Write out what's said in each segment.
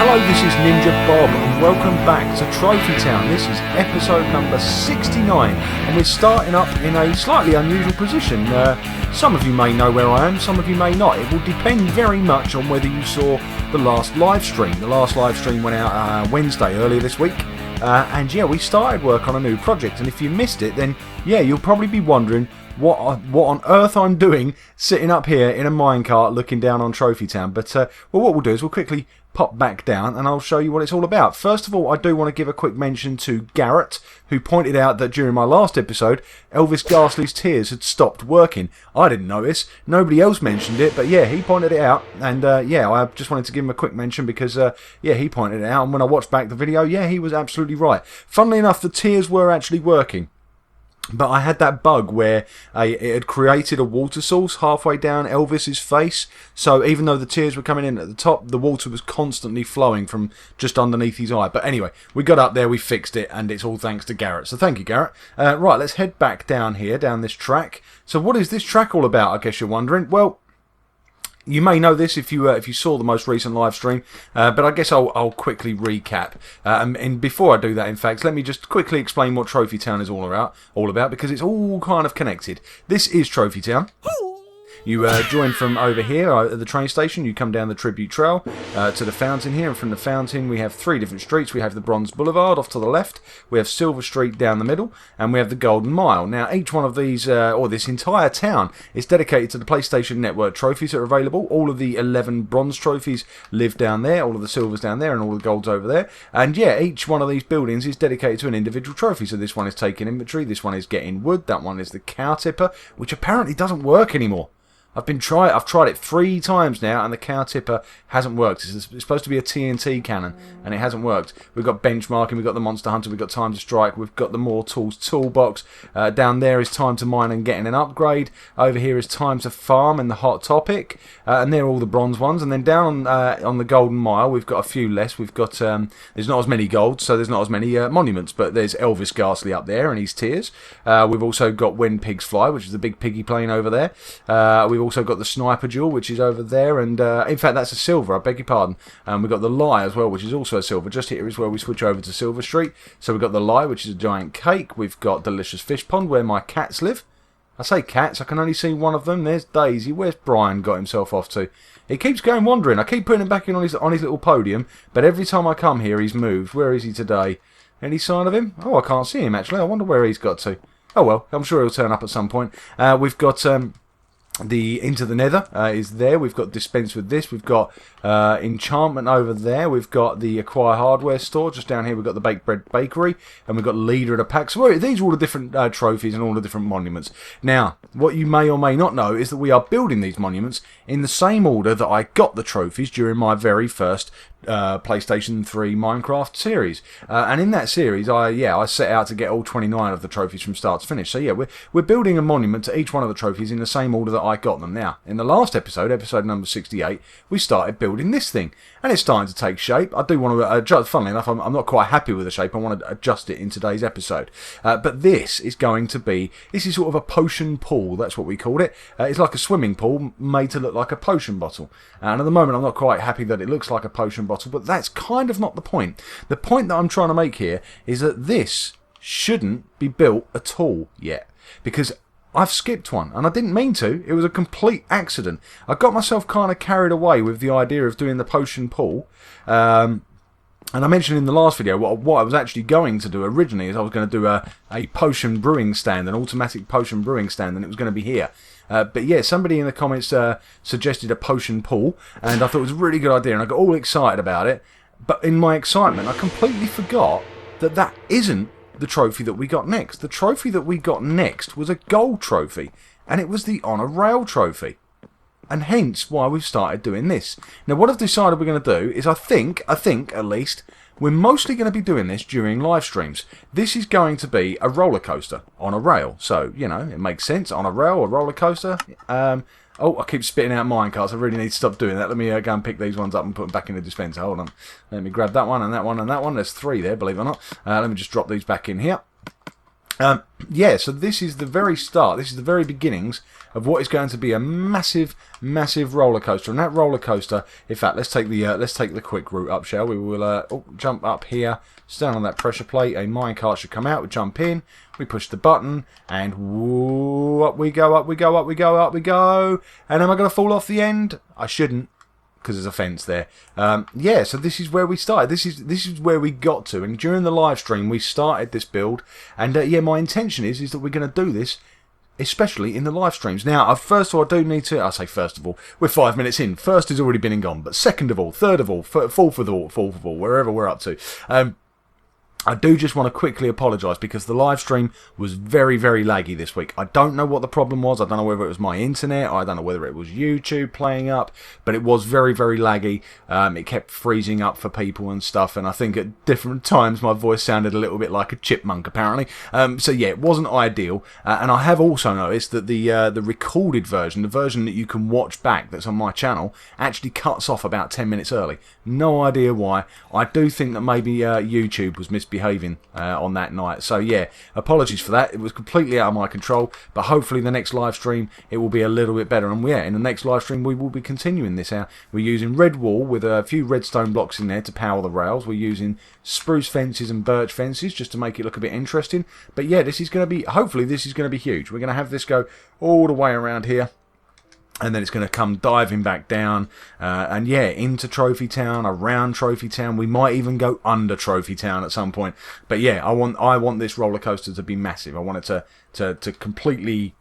Hello, this is NinjaBob and welcome back to Trophy Town. This is episode number 69 and we're starting up in a slightly unusual position. Some of you may know where I am, some of you may not. It will depend very much on whether you saw the last live stream. The last live stream went out Wednesday earlier this week. And yeah, we started work on a new project, and if you missed it, then yeah, you'll probably be wondering what on earth I'm doing sitting up here in a minecart looking down on Trophy Town. But well, what we'll do is we'll quickly pop back down and I'll show you what it's all about. First of all, I do want to give a quick mention to Garrett, who pointed out that during my last episode, Elvis Ghastly's tears had stopped working. I didn't notice, nobody else mentioned it, but yeah, he pointed it out, and yeah, I just wanted to give him a quick mention because yeah, he pointed it out, and when I watched back the video, yeah, he was absolutely right. Funnily enough, the tears were actually working. But I had that bug where it had created a water source halfway down Elvis's face. So even though the tears were coming in at the top, the water was constantly flowing from just underneath his eye. But anyway, we got up there, we fixed it, and it's all thanks to Garrett. So thank you, Garrett. Right, let's head back down here, down this track. So what is this track all about, I guess you're wondering? Well, you may know this if you saw the most recent live stream, but I guess I'll quickly recap. And before I do that, in fact, let me just quickly explain what Trophy Town is all about, because it's all kind of connected. This is Trophy Town. You join from over here at the train station, you come down the Tribute Trail to the fountain here, and from the fountain we have three different streets. We have the Bronze Boulevard off to the left, we have Silver Street down the middle, and we have the Golden Mile. Now each one of these, or this entire town, is dedicated to the PlayStation Network trophies that are available. All of the 11 bronze trophies live down there, all of the silvers down there, and all the golds over there. And yeah, each one of these buildings is dedicated to an individual trophy. So this one is taking inventory, this one is getting wood, that one is the cow tipper, which apparently doesn't work anymore. I've tried it 3 times now, and the cow tipper hasn't worked. It's supposed to be a TNT cannon, and it hasn't worked. We've got benchmarking, we've got the Monster Hunter, we've got Time to Strike, we've got the More Tools toolbox. Down there is Time to Mine and getting an upgrade. Over here is Time to Farm and the Hot Topic, and they're all the bronze ones. And then down on the Golden Mile, we've got a few less. We've got there's not as many golds, so there's not as many monuments, but there's Elvis Ghastly up there and his tears. We've also got When Pigs Fly, which is the big piggy plane over there. We've also got the Sniper Jewel, which is over there, and in fact that's a silver, I beg your pardon. We've got the Lie as well, which is also a silver. Just here is where we switch over to Silver Street. So we've got the Lie, which is a giant cake. We've got Delicious Fish Pond, where my cats live. I say cats, I can only see one of them. There's Daisy. Where's Brian got himself off to? He keeps going wandering. I keep putting him back in on his little podium, but every time I come here he's moved. Where is he today? Any sign of him? Oh, I can't see him actually. I wonder where he's got to. Oh well, I'm sure he'll turn up at some point. We've got the Into the Nether is there. We've got Dispense with this. We've got Enchantment over there. We've got the Acquire Hardware store. Just down here we've got the Baked Bread Bakery. And we've got Leader of the Pack. So these are all the different trophies and all the different monuments. Now, what you may or may not know is that we are building these monuments in the same order that I got the trophies during my very first PlayStation 3 Minecraft series. And in that series, I set out to get all 29 of the trophies from start to finish. So yeah, we're building a monument to each one of the trophies in the same order that I got them. Now, in the last episode number 68, we started building this thing, and it's starting to take shape. I do want to adjust. Funnily enough, I'm not quite happy with the shape. I want to adjust it in today's episode. But this is sort of a potion pool. That's what we called it. It's like a swimming pool made to look like a potion bottle. And at the moment, I'm not quite happy that it looks like a potion bottle, but that's kind of not the point. The point that I'm trying to make here is that this shouldn't be built at all yet, because I've skipped one, and I didn't mean to. It was a complete accident. I got myself kind of carried away with the idea of doing the potion pool. And I mentioned in the last video what I was actually going to do originally is I was going to do a potion brewing stand, an automatic potion brewing stand, and it was going to be here. But yeah, somebody in the comments suggested a potion pool, and I thought it was a really good idea, and I got all excited about it. But in my excitement, I completely forgot that isn't the trophy that we got next. The trophy that we got next was a gold trophy, and it was the Honor Rail trophy. And hence why we've started doing this. Now what I've decided we're going to do is I think at least, we're mostly going to be doing this during live streams. This is going to be a roller coaster on a rail. So, you know, it makes sense. On a rail, a roller coaster. Oh, I keep spitting out minecarts. I really need to stop doing that. Let me go and pick these ones up and put them back in the dispenser. Hold on. Let me grab that one and that one and that one. There's 3 there, believe it or not. Let me just drop these back in here. Yeah, so this is the very start. This is the very beginnings of what is going to be a massive, massive roller coaster. And that roller coaster, in fact, let's take the quick route up, shall we? We'll jump up here, stand on that pressure plate. A minecart should come out. We jump in. We push the button, and whoa, up we go, up we go, up we go, up we go. And am I going to fall off the end? I shouldn't, because there's a fence there. Yeah, so this is where we started. This is where we got to. And during the live stream, we started this build. And yeah, my intention is that we're going to do this, especially in the live streams. Now, first of all, I do need to... I say first of all, we're 5 minutes in. First has already been and gone. But second of all, third of all, fourth of all, wherever we're up to. I do just want to quickly apologise because the live stream was very, very laggy this week. I don't know what the problem was. I don't know whether it was my internet. I don't know whether it was YouTube playing up. But it was very, very laggy. It kept freezing up for people and stuff. And I think at different times my voice sounded a little bit like a chipmunk, apparently. So yeah, it wasn't ideal. And I have also noticed that the recorded version, the version that you can watch back that's on my channel, actually cuts off about 10 minutes early. No idea why. I do think that maybe YouTube was misbehaving on that night. So yeah, apologies for that. It was completely out of my control, but hopefully the next live stream it will be a little bit better. And yeah, in the next live stream we will be continuing this out. We're using red wool with a few redstone blocks in there to power the rails. We're using spruce fences and birch fences just to make it look a bit interesting. But yeah, this is going to be, hopefully this is going to be huge. We're going to have this go all the way around here. And then it's going to come diving back down, and yeah, into Trophy Town, around Trophy Town. We might even go under Trophy Town at some point. But yeah, I want this roller coaster to be massive. I want it to completely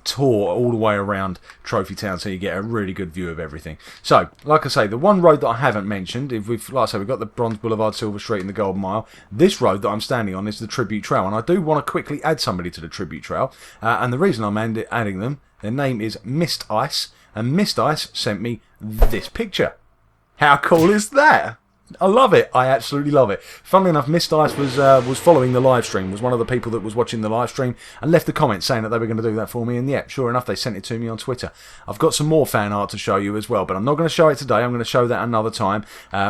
tour all the way around Trophy Town, so you get a really good view of everything. So, like I say, the one road that I haven't mentioned, like I say, we've got the Bronze Boulevard, Silver Street, and the Golden Mile. This road that I'm standing on is the Tribute Trail, and I do want to quickly add somebody to the Tribute Trail. And the reason I'm adding them, their name is Mist Ice, and Mist Ice sent me this picture. How cool is that? I love it. I absolutely love it. Funnily enough, Mist Ice was following the live stream, was one of the people that was watching the live stream, and left a comment saying that they were going to do that for me, and yeah, sure enough, they sent it to me on Twitter. I've got some more fan art to show you as well, but I'm not going to show it today. I'm going to show that another time,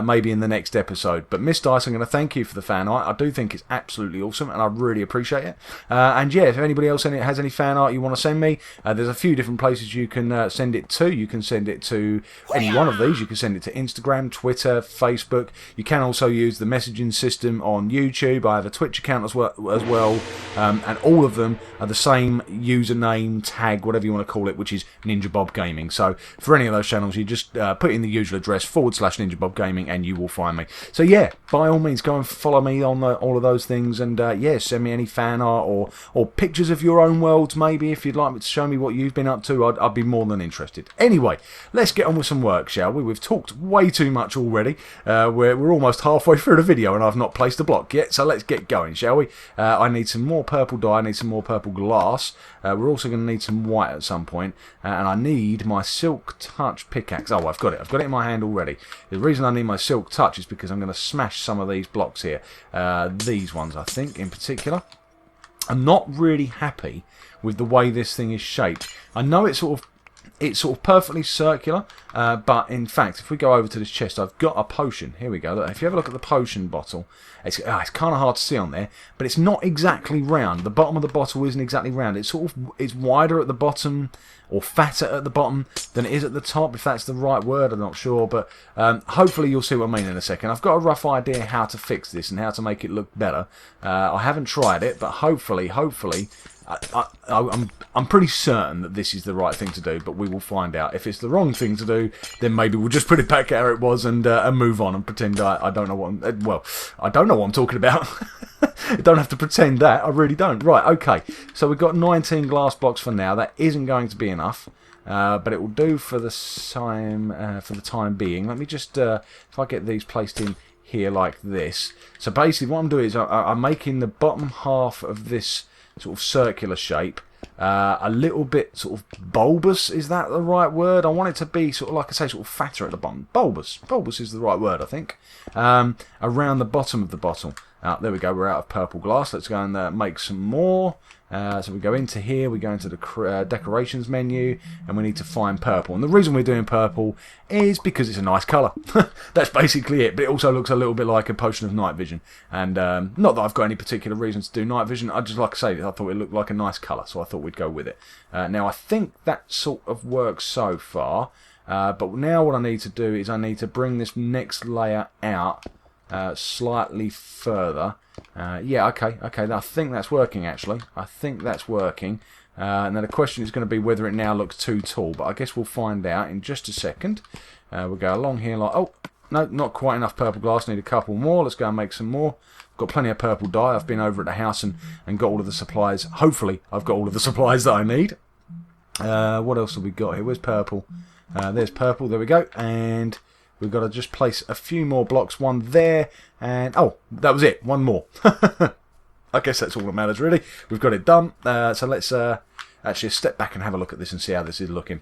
maybe in the next episode. But Mist Ice, I'm going to thank you for the fan art. I do think it's absolutely awesome, and I really appreciate it. And yeah, if anybody else has any fan art you want to send me, there's a few different places you can send it to. You can send it to any one of these. You can send it to Instagram, Twitter, Facebook. You can also use the messaging system on YouTube. I have a Twitch account as well, and all of them are the same username, tag, whatever you want to call it, which is NinjaBob Gaming. So for any of those channels, you just put in the usual address /NinjaBob Gaming, and you will find me. So yeah, by all means, go and follow me on all of those things, and yeah, send me any fan art or pictures of your own worlds, maybe, if you'd like me to show me what you've been up to. I'd be more than interested. Anyway, let's get on with some work, shall we? We've talked way too much already. We're almost halfway through the video and I've not placed a block yet, so let's get going, shall we? I need some more purple dye, I need some more purple glass. We're also going to need some white at some point, and I need my Silk Touch pickaxe. Oh, I've got it in my hand already. The reason I need my Silk Touch is because I'm going to smash some of these blocks here. These ones, I think, in particular. I'm not really happy with the way this thing is shaped. I know it's sort of perfectly circular, but in fact, if we go over to this chest, I've got a potion. Here we go. Look, if you have a look at the potion bottle, it's kind of hard to see on there, but it's not exactly round. The bottom of the bottle isn't exactly round. It's wider at the bottom, or fatter at the bottom than it is at the top, if that's the right word. I'm not sure, but hopefully you'll see what I mean in a second. I've got a rough idea how to fix this and how to make it look better. I haven't tried it, but hopefully, I'm pretty certain that this is the right thing to do, but we will find out. If it's the wrong thing to do, then maybe we'll just put it back how it was and move on and pretend I don't know what I don't know what I'm talking about. I don't have to pretend that. I really don't. Right, okay. So we've got 19 glass blocks for now. That isn't going to be enough, but it will do for the time being. Let me just, if I get these placed in here like this. So basically what I'm doing is I'm making the bottom half of this sort of circular shape a little bit sort of bulbous. Is that the right word? I want it to be sort of, like I say, sort of fatter at the bottom. Bulbous is the right word, I think. Around the bottom of the bottle. There we go, we're out of purple glass. Let's go and make some more. So we go into here, we go into the decorations menu, and we need to find purple. And the reason we're doing purple is because it's a nice colour. That's basically it. But it also looks a little bit like a potion of night vision. And not that I've got any particular reason to do night vision. I just like to say I thought it looked like a nice colour, so I thought we'd go with it. Now I think that sort of works so far. But now what I need to do is I need to bring this next layer out slightly further. Yeah, okay, I think that's working actually. I think that's working. And then the question is going to be whether it now looks too tall, but I guess we'll find out in just a second. We'll go along here like, oh, no, not quite enough purple glass, need a couple more. Let's go and make some more. Got plenty of purple dye. I've been over at the house and got all of the supplies. Hopefully I've got all of the supplies that I need. What else have we got here? Where's purple? There's purple, there we go. And we've got to just place a few more blocks, one there, and oh, that was it, one more. I guess that's all that matters really. We've got it done, so let's actually step back and have a look at this and see how this is looking.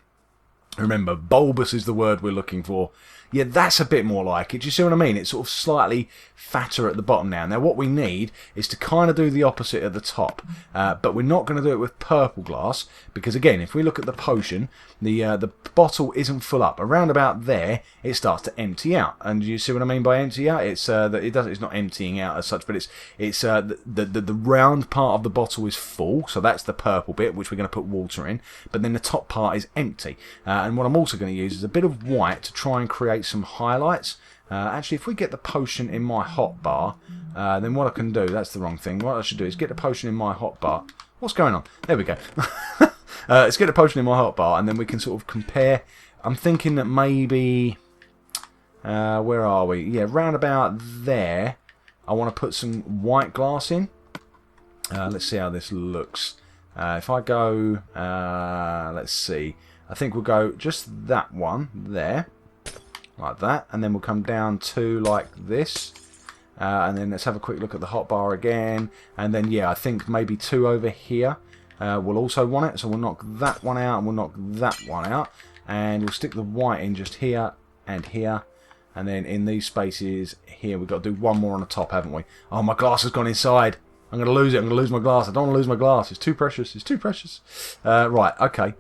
Remember, bulbous is the word we're looking for. Yeah, that's a bit more like it. Do you see what I mean? It's sort of slightly fatter at the bottom now. Now, what we need is to kind of do the opposite at the top. But we're not going to do it with purple glass. Because, again, if we look at the potion, the bottle isn't full up. Around about there, it starts to empty out. And you see what I mean by empty out? It's it's not emptying out as such, but it's the round part of the bottle is full. So that's the purple bit, which we're going to put water in. But then the top part is empty. And what I'm also going to use is a bit of white to try and create some highlights. Actually, if we get the potion in my hotbar, then what I can do, that's the wrong thing. What I should do is get the potion in my hotbar. What's going on? There we go. Let's get the potion in my hotbar, and then we can sort of compare. I'm thinking that maybe, where are we? Yeah, round about there. I want to put some white glass in. Let's see how this looks. If I go, let's see. I think we'll go just that one there. Like that, and then we'll come down to like this, and then let's have a quick look at the hotbar again, and then yeah, I think maybe two over here we'll also want it, so we'll knock that one out and we'll knock that one out, and we'll stick the white in just here and here, and then in these spaces here we've got to do one more on the top, haven't we? Oh, my glass has gone inside. I'm going to lose it. I'm going to lose my glass. I don't want to lose my glass. It's too precious. It's too precious. Right, okay.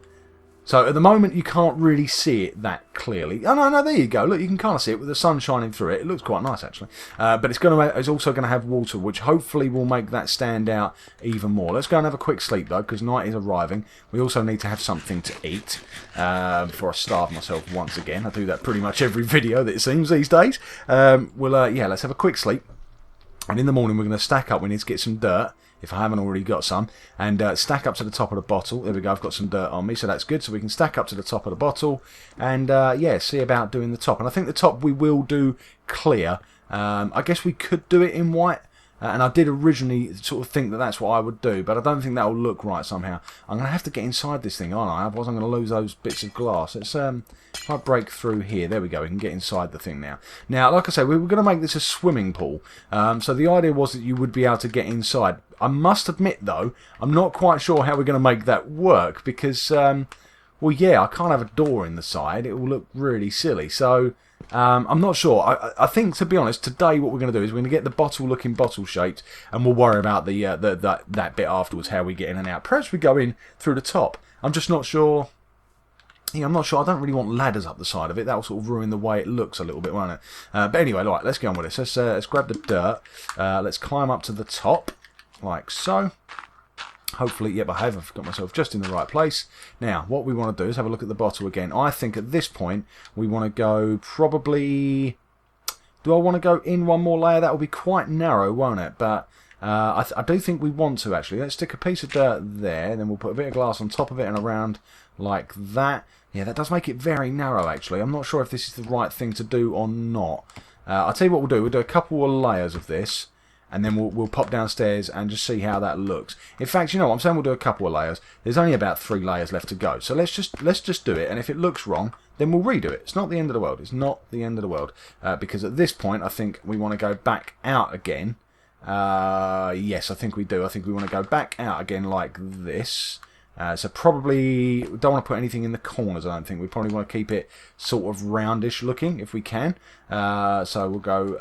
So at the moment you can't really see it that clearly. Oh no, there you go. Look, you can kind of see it with the sun shining through it. It looks quite nice actually. But it's also going to have water, which hopefully will make that stand out even more. Let's go and have a quick sleep though, because night is arriving. We also need to have something to eat before I starve myself once again. I do that pretty much every video that it seems these days. Yeah, let's have a quick sleep. And in the morning we're going to stack up. We need to get some dirt, if I haven't already got some, and stack up to the top of the bottle. There we go, I've got some dirt on me, so that's good. So we can stack up to the top of the bottle and yeah, see about doing the top. And I think the top we will do clear. I guess we could do it in white, and I did originally sort of think that that's what I would do, but I don't think that will look right somehow. I'm going to have to get inside this thing, aren't I? Otherwise I'm going to lose those bits of glass. Let's if I break through here, there we go, we can get inside the thing now. Now, like I say, we were going to make this a swimming pool, so the idea was that you would be able to get inside. I must admit, though, I'm not quite sure how we're going to make that work, because, well, yeah, I can't have a door in the side. It will look really silly, so I'm not sure. I think, to be honest, today what we're going to do is we're going to get the bottle looking bottle-shaped, and we'll worry about that bit afterwards, how we get in and out. Perhaps we go in through the top. I'm just not sure. Yeah, I'm not sure. I don't really want ladders up the side of it. That will sort of ruin the way it looks a little bit, won't it? But anyway, right, let's get on with this. Let's grab the dirt. Let's climb up to the top, like so. Hopefully, yep, I've got myself just in the right place. Now, what we want to do is have a look at the bottle again. I think at this point, we want to go probably... Do I want to go in one more layer? That will be quite narrow, won't it? But I do think we want to, actually. Let's stick a piece of dirt there, and then we'll put a bit of glass on top of it and around like that. Yeah, that does make it very narrow, actually. I'm not sure if this is the right thing to do or not. I'll tell you what we'll do. We'll do a couple of layers of this, and then we'll pop downstairs and just see how that looks. In fact, you know what, I'm saying we'll do a couple of layers. There's only about 3 layers left to go. So let's just do it, and if it looks wrong, then we'll redo it. It's not the end of the world. It's not the end of the world. Because at this point, I think we want to go back out again. Yes, I think we do. I think we want to go back out again like this. So probably don't want to put anything in the corners, I don't think. We probably want to keep it sort of roundish looking if we can. So we'll go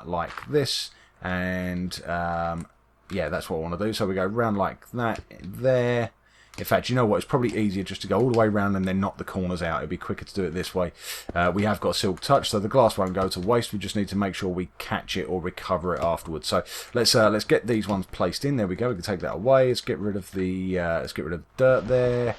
like this. And yeah, that's what I want to do. So we go round like that there. In fact, you know what? It's probably easier just to go all the way round and then knock the corners out. It'd be quicker to do it this way. We have got a silk touch, so the glass won't go to waste. We just need to make sure we catch it or recover it afterwards. So let's get these ones placed in. There we go. We can take that away. Let's get rid of the dirt there.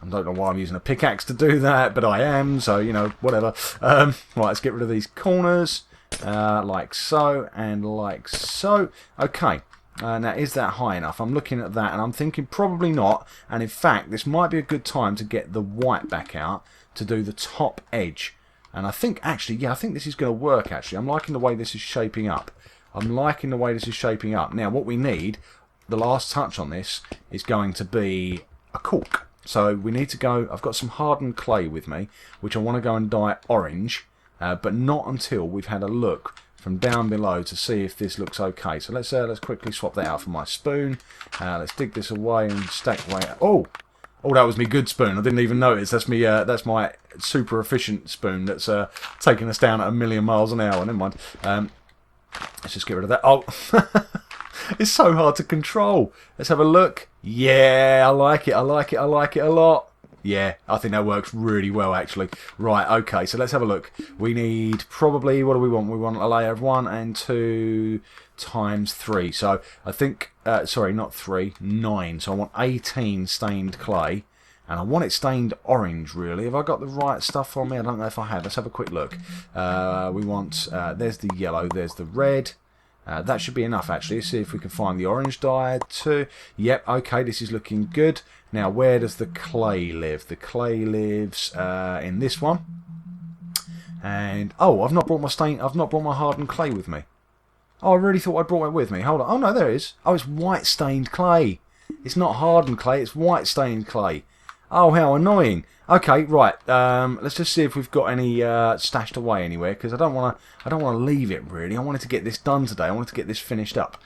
I don't know why I'm using a pickaxe to do that, but I am. So you know, whatever. Right, let's get rid of these corners like so and like so. Okay. Now, is that high enough? I'm looking at that and I'm thinking probably not. And in fact, this might be a good time to get the white back out to do the top edge. And I think, actually, yeah, I think this is going to work, actually. I'm liking the way this is shaping up. Now, what we need, the last touch on this, is going to be a cork. So we need to go, I've got some hardened clay with me, which I want to go and dye orange, but not until we've had a look from down below to see if this looks okay. So let's quickly swap that out for my spoon. Let's dig this away and stack away. Oh, that was me good spoon. I didn't even notice. That's me. That's my super efficient spoon that's taking us down at 1,000,000 miles an hour. Never mind. Let's just get rid of that. Oh, it's so hard to control. Let's have a look. Yeah, I like it. I like it a lot. Yeah, I think that works really well, actually. Right, okay, so let's have a look. We need probably, what do we want? We want a layer of 1 and 2 times 3. So I think, sorry, not 3, 9. So I want 18 stained clay. And I want it stained orange, really. Have I got the right stuff on me? I don't know if I have. Let's have a quick look. We want, there's the yellow, there's the red. That should be enough, actually. Let's see if we can find the orange dye too. Yep, okay, this is looking good. Now, where does the clay live? The clay lives in this one. And oh, I've not brought my hardened clay with me. Oh, I really thought I brought it with me. Hold on. Oh no, there it is. Oh, it's white stained clay. It's not hardened clay. It's white stained clay. Oh, how annoying. Okay, right. Let's just see if we've got any stashed away anywhere, because I don't want to leave it really. I wanted to get this done today. I wanted to get this finished up.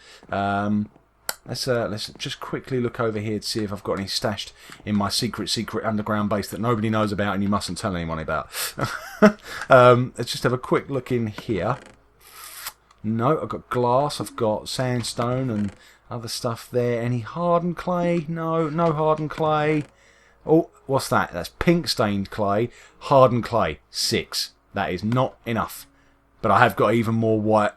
Let's just quickly look over here to see if I've got any stashed in my secret underground base that nobody knows about and you mustn't tell anyone about. Let's just have a quick look in here. No, I've got glass. I've got sandstone and other stuff there. Any hardened clay? No, no hardened clay. Oh, what's that? That's pink stained clay, hardened clay, 6. That is not enough. But I have got even more white.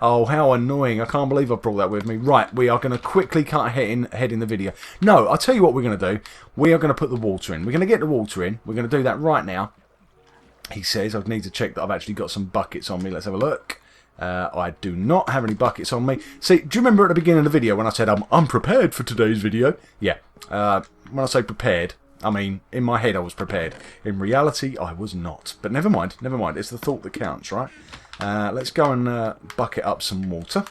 Oh, how annoying. I can't believe I brought that with me. Right, we are going to quickly cut ahead in the video. No, I'll tell you what we're going to do. We are going to put the water in. We're going to get the water in. We're going to do that right now. He says I need to check that I've actually got some buckets on me. Let's have a look. I do not have any buckets on me. See, do you remember at the beginning of the video when I said I'm unprepared for today's video? Yeah. When I say prepared, I mean in my head I was prepared. In reality, I was not. But never mind. Never mind. It's the thought that counts, right? Let's go and bucket up some water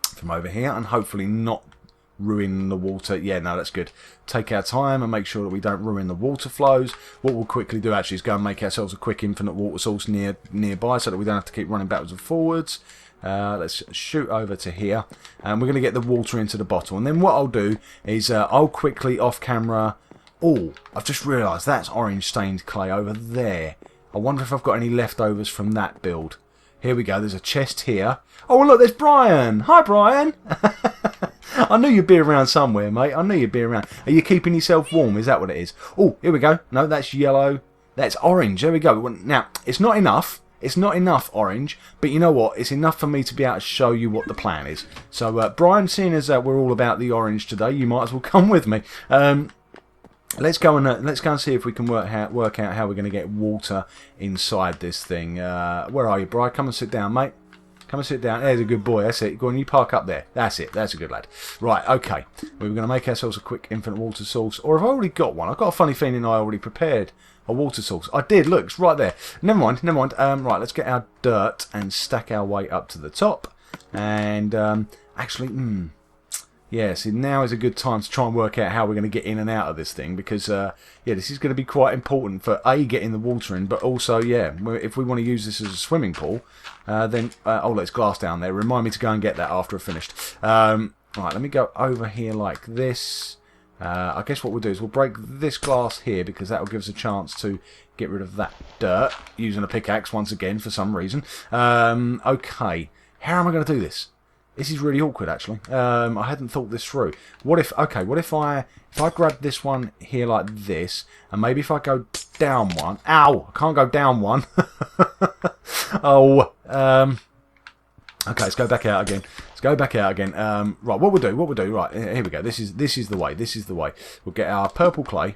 from over here and hopefully not ruin the water. Yeah, no, that's good. Take our time and make sure that we don't ruin the water flows. What we'll quickly do actually is go and make ourselves a quick infinite water source nearby so that we don't have to keep running backwards and forwards. Let's shoot over to here and we're going to get the water into the bottle, and then what I'll do is I'll quickly off camera. Oh, I've just realised that's orange stained clay over there. I wonder if I've got any leftovers from that build. Here we go, there's a chest here. Oh look, there's Brian. Hi Brian. I knew you'd be around somewhere, mate. I knew you'd be around. Are you keeping yourself warm? Is that what it is? Oh, here we go. No, that's yellow. That's orange. There we go. Now, it's not enough. It's not enough orange, but you know what? It's enough for me to be able to show you what the plan is. So, Brian, seeing as we're all about the orange today, you might as well come with me. Let's go and see if we can work out how we're going to get water inside this thing. Where are you, Brian? Come and sit down, mate. Come and sit down. There's a good boy. That's it. Go on, you park up there. That's it. That's a good lad. Right, okay. We were going to make ourselves a quick infinite water source. Or have I already got one? I've got a funny feeling I already prepared a water source. I did. Look, it's right there. Never mind. Never mind. Right, let's get our dirt and stack our way up to the top. And actually, yeah, see, now is a good time to try and work out how we're going to get in and out of this thing, because, yeah, this is going to be quite important for, A, getting the water in, but also, yeah, if we want to use this as a swimming pool, then, oh, there's glass down there. Remind me to go and get that after I've finished. Right, let me go over here like this. I guess what we'll do is we'll break this glass here, because that will give us a chance to get rid of that dirt, using a pickaxe once again for some reason. Okay. How am I going to do this? This is really awkward, actually. I hadn't thought this through. What if I grab this one here like this, and maybe if I go down one... Ow! I can't go down one. Oh, okay, let's go back out again. Right, what we'll do, right, here we go. This is the way. We'll get our purple glass.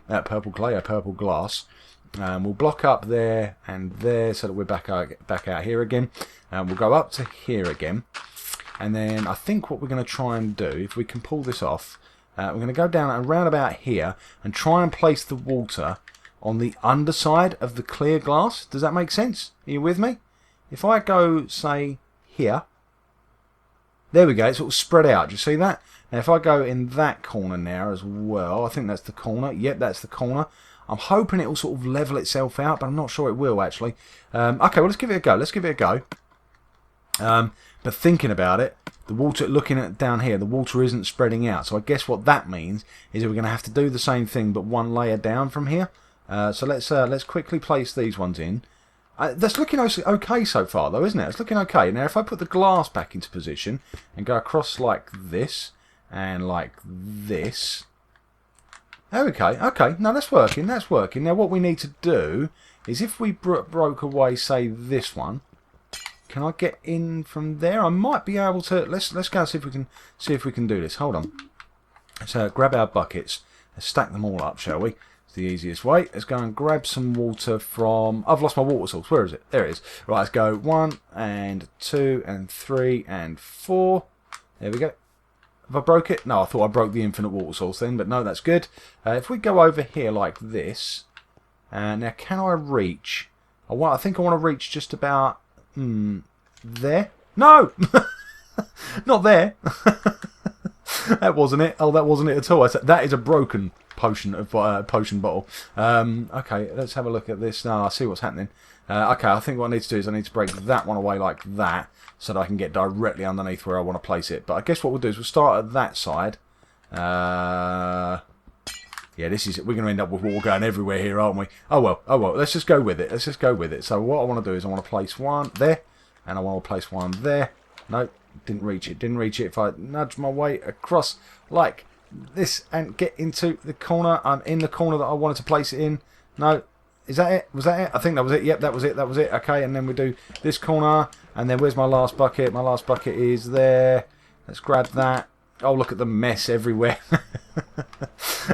We'll block up there and there so that we're back out here again. We'll go up to here again. And then I think what we're going to try and do, if we can pull this off, we're going to go down around about here and try and place the water on the underside of the clear glass. Does that make sense? Are you with me? If I go, say, here, there we go, it's sort of spread out. Do you see that? Now if I go in that corner now as well, I think that's the corner. Yep, that's the corner. I'm hoping it will sort of level itself out, but I'm not sure it will actually. Okay, well let's give it a go. But thinking about it, the water, looking at down here, the water isn't spreading out. So I guess what that means is that we're going to have to do the same thing, but one layer down from here. So let's quickly place these ones in. That's looking okay so far, though, isn't it? It's looking okay. Now, if I put the glass back into position and go across like this and like this. Okay. No, that's working. Now, what we need to do is if we broke away, say, this one. Can I get in from there? I might be able to. Let's go and see if we can do this. Hold on. So grab our buckets. Let's stack them all up, shall we? It's the easiest way. Let's go and grab some water from. I've lost my water source. Where is it? There it is. Right. Let's go 1 and 2 and 3 and 4. There we go. Have I broke it? No, I thought I broke the infinite water source then, but no, that's good. If we go over here like this, now can I reach? I think I want to reach just about. There? No! Not there! That wasn't it. Oh, that wasn't it at all. That is a broken potion bottle. Okay, let's have a look at this. Now I see what's happening. Okay, I think what I need to do is I need to break that one away like that so that I can get directly underneath where I want to place it. But I guess what we'll do is we'll start at that side. Yeah, we're going to end up with water going everywhere here, aren't we? Oh well, let's just go with it. So what I want to do is I want to place one there, and I want to place one there. No, didn't reach it. If I nudge my way across like this and get into the corner, I'm in the corner that I wanted to place it in. No, is that it? Was that it? I think that was it. Yep, that was it. Okay, and then we do this corner, and then where's my last bucket? My last bucket is there. Let's grab that. Oh, look at the mess everywhere.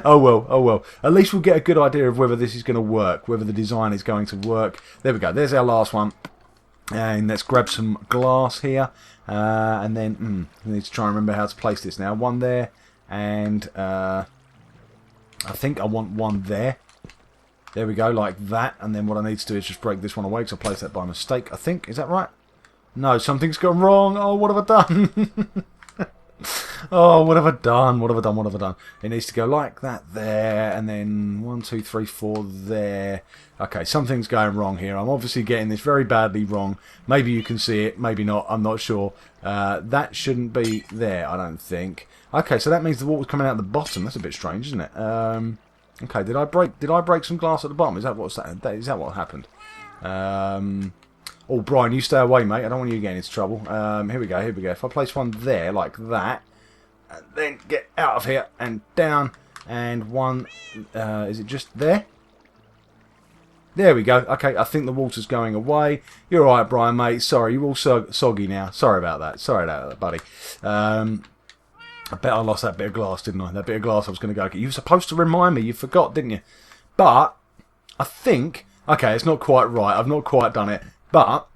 Oh well. At least we'll get a good idea of whether this is going to work, whether the design is going to work. There we go. There's our last one. And let's grab some glass here. And then, I need to try and remember how to place this now. One there. And I think I want one there. There we go, like that. And then what I need to do is just break this one away because I placed that by mistake, I think. Is that right? No, something's gone wrong. Oh, what have I done? Oh, what have I done? It needs to go like that there, and then 1, 2, 3, 4 there. Okay, something's going wrong here. I'm obviously getting this very badly wrong. Maybe you can see it, maybe not. I'm not sure. That shouldn't be there, I don't think. Okay, so that means the water's coming out the bottom. That's a bit strange, isn't it? Okay, did I break some glass at the bottom? Is that what happened? Oh, Brian, you stay away, mate. I don't want you getting into trouble. Here we go. If I place one there, like that, and then get out of here and down, and one, is it just there? There we go. Okay, I think the water's going away. You're alright, Brian, mate. Sorry, you're all soggy now. Sorry about that, buddy. I bet I lost that bit of glass, didn't I? That bit of glass I was going to go get. You were supposed to remind me. You forgot, didn't you? But, I think, okay, it's not quite right. I've not quite done it. But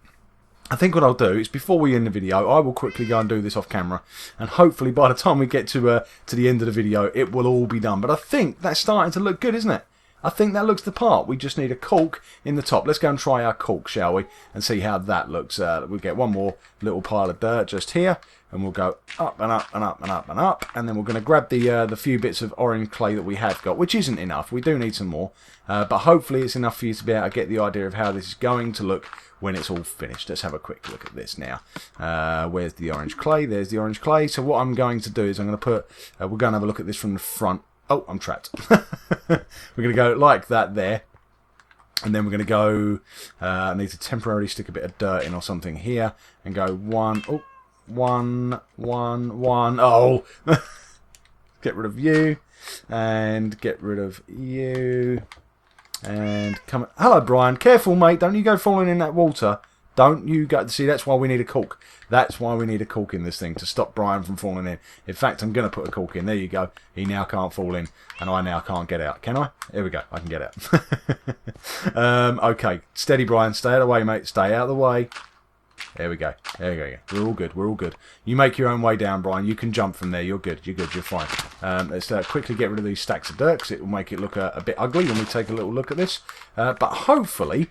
I think what I'll do is before we end the video, I will quickly go and do this off camera, and hopefully by the time we get to the end of the video, it will all be done. But I think that's starting to look good, isn't it? I think that looks the part. We just need a cork in the top. Let's go and try our cork, shall we? And see how that looks. We'll get one more little pile of dirt just here, and we'll go up and up and up and up and up. And then we're going to grab the few bits of orange clay that we have got, which isn't enough. We do need some more. But hopefully it's enough for you to be able to get the idea of how this is going to look when it's all finished. Let's have a quick look at this now. Where's the orange clay? There's the orange clay. So what I'm going to do is I'm going to put... we're going to have a look at this from the front. Oh, I'm trapped. We're going to go like that there. And then we're going to go... I need to temporarily stick a bit of dirt in or something here. And go 1... Oh, 1, 1, 1. Oh! Get rid of you. And get rid of you. And come... Hello, Brian. Careful, mate. Don't you go falling in that water. Don't you go... See, that's why we need a cork. That's why we need a cork in this thing, to stop Brian from falling in. In fact, I'm going to put a cork in. There you go. He now can't fall in, and I now can't get out. Can I? Here we go. I can get out. Okay. Steady, Brian. Stay out of the way, mate. Stay out of the way. There we go. There we go. We're all good. We're all good. You make your own way down, Brian. You can jump from there. You're good. You're good. You're fine. Let's quickly get rid of these stacks of dirt, because it will make it look a bit ugly when we take a little look at this. But hopefully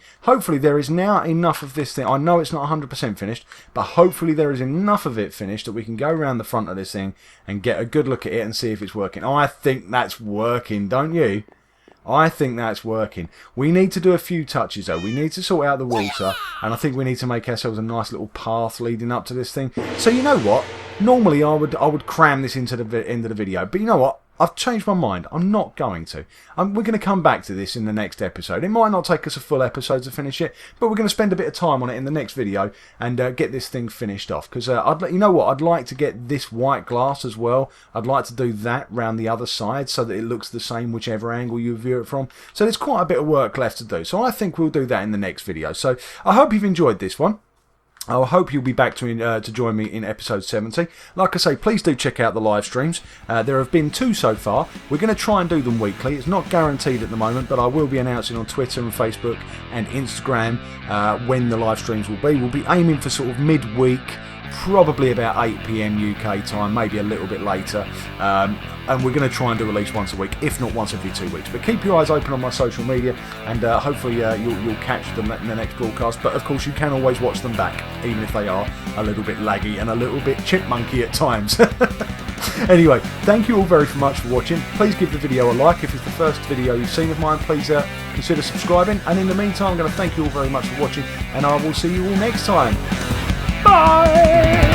there is now enough of this thing. I know it's not 100% finished, but hopefully there is enough of it finished that we can go around the front of this thing and get a good look at it and see if it's working. I think that's working, don't you? I think that's working. We need to do a few touches though. We need to sort out the water, and I think we need to make ourselves a nice little path leading up to this thing. So you know what? Normally I would cram this into the end of the video, but you know what? I've changed my mind. I'm not going to. We're going to come back to this in the next episode. It might not take us a full episode to finish it, but we're going to spend a bit of time on it in the next video and get this thing finished off. Because you know what? I'd like to get this white glass as well. I'd like to do that round the other side so that it looks the same whichever angle you view it from. So there's quite a bit of work left to do. So I think we'll do that in the next video. So I hope you've enjoyed this one. I hope you'll be back to join me in episode 70. Like I say, please do check out the live streams. There have been 2 so far. We're going to try and do them weekly. It's not guaranteed at the moment, but I will be announcing on Twitter and Facebook and Instagram when the live streams will be. We'll be aiming for sort of midweek, probably about 8 PM UK time, maybe a little bit later. And we're going to try and do at least once a week, if not once every 2 weeks. But keep your eyes open on my social media, and hopefully you'll catch them in the next broadcast. But of course, you can always watch them back, even if they are a little bit laggy and a little bit chipmunky at times. Anyway, thank you all very much for watching. Please give the video a like. If it's the first video you've seen of mine, please consider subscribing. And in the meantime, I'm going to thank you all very much for watching, and I will see you all next time. Bye!